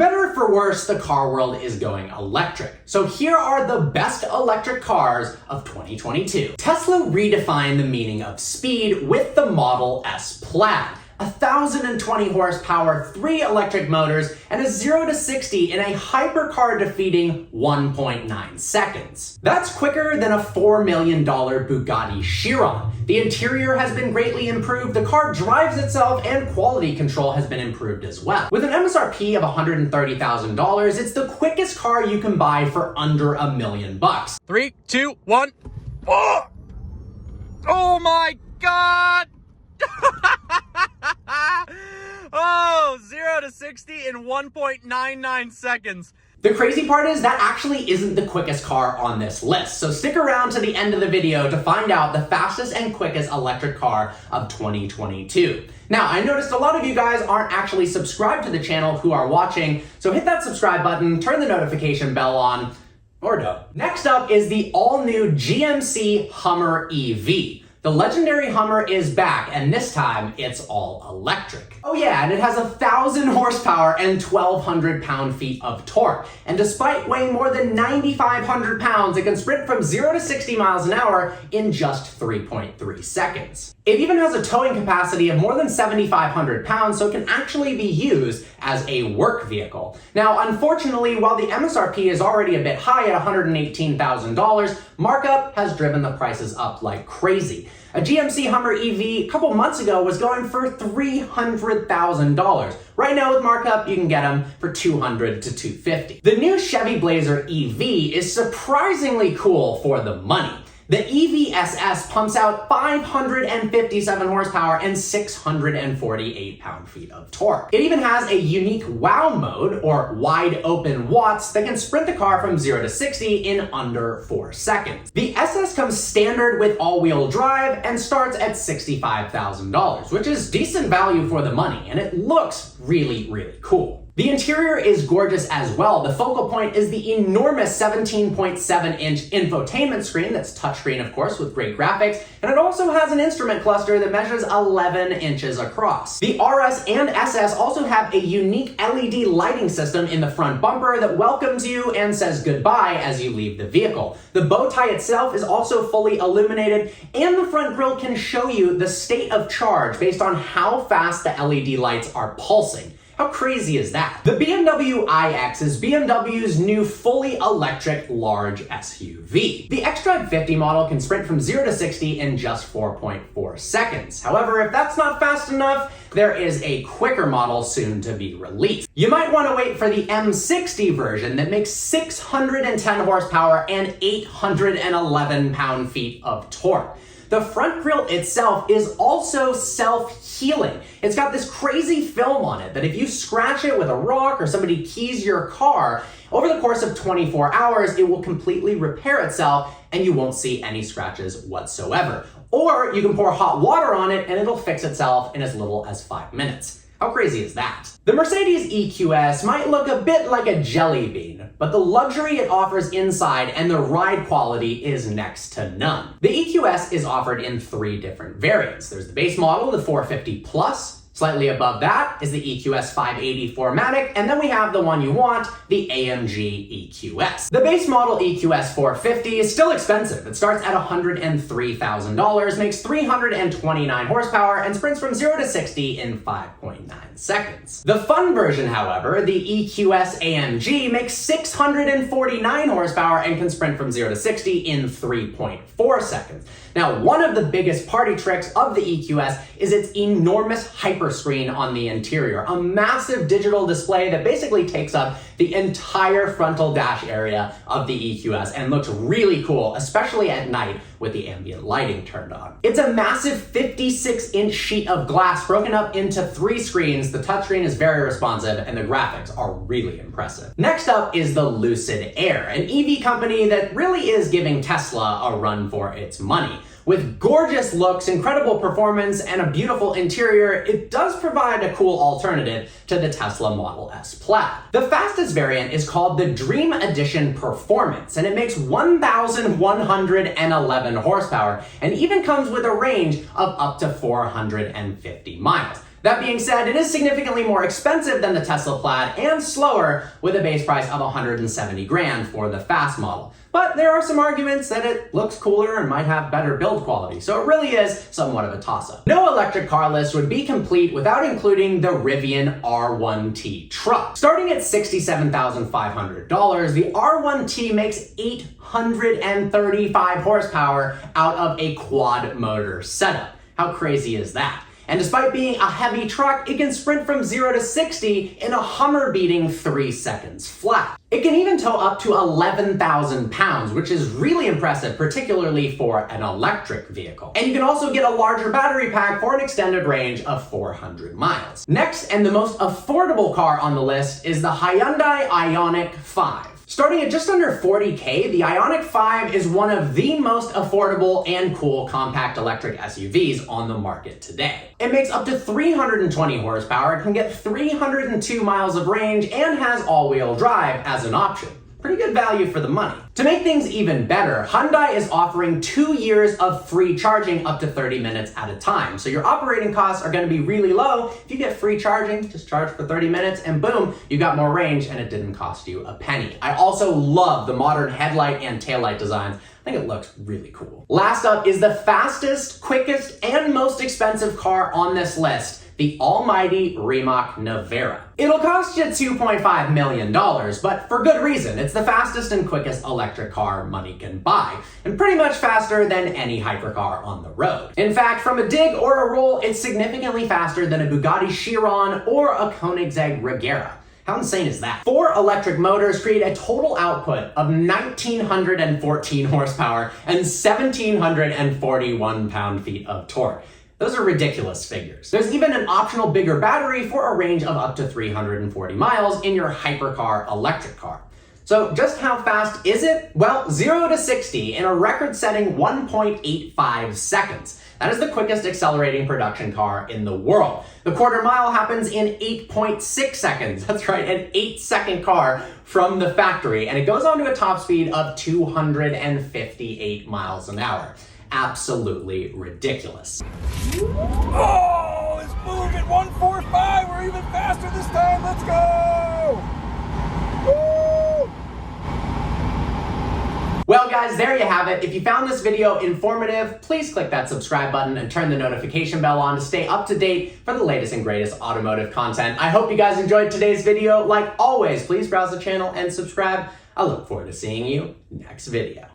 better or for worse, the car world is going electric. So here are the best electric cars of 2022. Tesla redefined the meaning of speed with the Model S Plaid. 1,020 horsepower, 3 electric motors, and a 0 to 60 in a hypercar defeating 1.9 seconds. That's quicker than a $4 million Bugatti Chiron. The interior has been greatly improved, the car drives itself, and quality control has been improved as well. With an MSRP of $130,000, it's the quickest car you can buy for under $1 million. 3, 2, 1. Oh my God! Oh, 0 to 60 in 1.99 seconds. The crazy part is that actually isn't the quickest car on this list, so stick around to the end of the video to find out the fastest and quickest electric car of 2022. Now, I noticed a lot of you guys aren't actually subscribed to the channel who are watching, so hit that subscribe button, turn the notification bell on, or don't. Next up is the all-new GMC Hummer EV. The legendary Hummer is back, and this time it's all electric. Oh yeah, and it has 1,000 horsepower and 1,200 pound-feet of torque. And despite weighing more than 9,500 pounds, it can sprint from 0 to 60 miles an hour in just 3.3 seconds. It even has a towing capacity of more than 7,500 pounds, so it can actually be used as a work vehicle. Now, unfortunately, while the MSRP is already a bit high at $118,000, markup has driven the prices up like crazy. A GMC Hummer EV a couple months ago was going for $300,000. Right now with markup, you can get them for $200 to $250. The new Chevy Blazer EV is surprisingly cool for the money. The EV SS pumps out 557 horsepower and 648 pound-feet of torque. It even has a unique WOW mode, or wide open watts, that can sprint the car from 0 to 60 in under 4 seconds. The SS comes standard with all-wheel drive and starts at $65,000, which is decent value for the money, and it looks really, really cool. The interior is gorgeous as well. The focal point is the enormous 17.7-inch infotainment screen that's touchscreen, of course, with great graphics, and it also has an instrument cluster that measures 11 inches across. The RS and SS also have a unique LED lighting system in the front bumper that welcomes you and says goodbye as you leave the vehicle. The bow tie itself is also fully illuminated, and the front grille can show you the state of charge based on how fast the LED lights are pulsing. How crazy is that? The Bmw Ix is BMW's new fully electric large SUV. The xDrive 50 model can sprint from 0 to 60 in just 4.4 seconds. However, if that's not fast enough, there is a quicker model soon to be released. You might want to wait for the M60 version that makes 610 horsepower and 811 pound-feet of torque. The front grille itself is also self-healing. It's got this crazy film on it that if you scratch it with a rock or somebody keys your car, over the course of 24 hours, it will completely repair itself and you won't see any scratches whatsoever. Or you can pour hot water on it and it'll fix itself in as little as 5 minutes. How crazy is that? The Mercedes EQS might look a bit like a jelly bean, but the luxury it offers inside and the ride quality is next to none. The EQS is offered in 3 different variants. There's the base model, the 450 Plus. Slightly above that is the EQS 580 4MATIC, and then we have the one you want, the AMG EQS. The base model EQS 450 is still expensive. It starts at $103,000, makes 329 horsepower, and sprints from 0 to 60 in 5.9 seconds. The fun version, however, the EQS AMG, makes 649 horsepower and can sprint from 0 to 60 in 3.4 seconds. Now, one of the biggest party tricks of the EQS is its enormous hyperscreen on the interior, a massive digital display that basically takes up the entire frontal dash area of the EQS and looks really cool, especially at night with the ambient lighting turned on. It's a massive 56-inch sheet of glass broken up into 3 screens. The touchscreen is very responsive and the graphics are really impressive. Next up is the Lucid Air, an EV company that really is giving Tesla a run for its money. With gorgeous looks, incredible performance, and a beautiful interior, it does provide a cool alternative to the Tesla Model S Plaid. The fastest variant is called the Dream Edition Performance, and it makes 1,111 horsepower, and even comes with a range of up to 450 miles. That being said, it is significantly more expensive than the Tesla Plaid and slower, with a base price of $170,000 for the fast model. But there are some arguments that it looks cooler and might have better build quality, so it really is somewhat of a toss-up. No electric car list would be complete without including the Rivien R1t Truck. Starting at $67,500, the R1t makes 835 horsepower out of a quad motor setup. How crazy is that? And despite being a heavy truck, it can sprint from 0 to 60 in a Hummer beating 3 seconds flat. It can even tow up to 11,000 pounds, which is really impressive, particularly for an electric vehicle. And you can also get a larger battery pack for an extended range of 400 miles. Next, and the most affordable car on the list, is the Hyundai Ioniq 5. Starting at just under $40K, the Ioniq 5 is one of the most affordable and cool compact electric SUVs on the market today. It makes up to 320 horsepower, can get 302 miles of range, and has all-wheel drive as an option. Pretty good value for the money. To make things even better, Hyundai is offering 2 years of free charging up to 30 minutes at a time. So your operating costs are going to be really low. If you get free charging, just charge for 30 minutes and boom, you got more range and it didn't cost you a penny. I also love the modern headlight and taillight designs. I think it looks really cool. Last up is the fastest, quickest, and most expensive car on this list, the almighty Rimac Nevera. It'll cost you $2.5 million, but for good reason. It's the fastest and quickest electric car money can buy, and pretty much faster than any hypercar on the road. In fact, from a dig or a roll, it's significantly faster than a Bugatti Chiron or a Koenigsegg Regera. How insane is that? 4 electric motors create a total output of 1,914 horsepower and 1,741 pound-feet of torque. Those are ridiculous figures. There's even an optional bigger battery for a range of up to 340 miles in your hypercar electric car. So just how fast is it? Well, 0 to 60 in a record-setting 1.85 seconds. That is the quickest accelerating production car in the world. The quarter mile happens in 8.6 seconds. That's right, an 8-second car from the factory, and it goes on to a top speed of 258 miles an hour. Absolutely ridiculous. Oh, it's moving 145. We're even faster this time. Let's go. Woo! Well guys, there you have it. If you found this video informative, please click that subscribe button and turn the notification bell on to stay up to date for the latest and greatest automotive content. I hope you guys enjoyed today's video. Like always, please browse the channel and subscribe. I look forward to seeing you next video.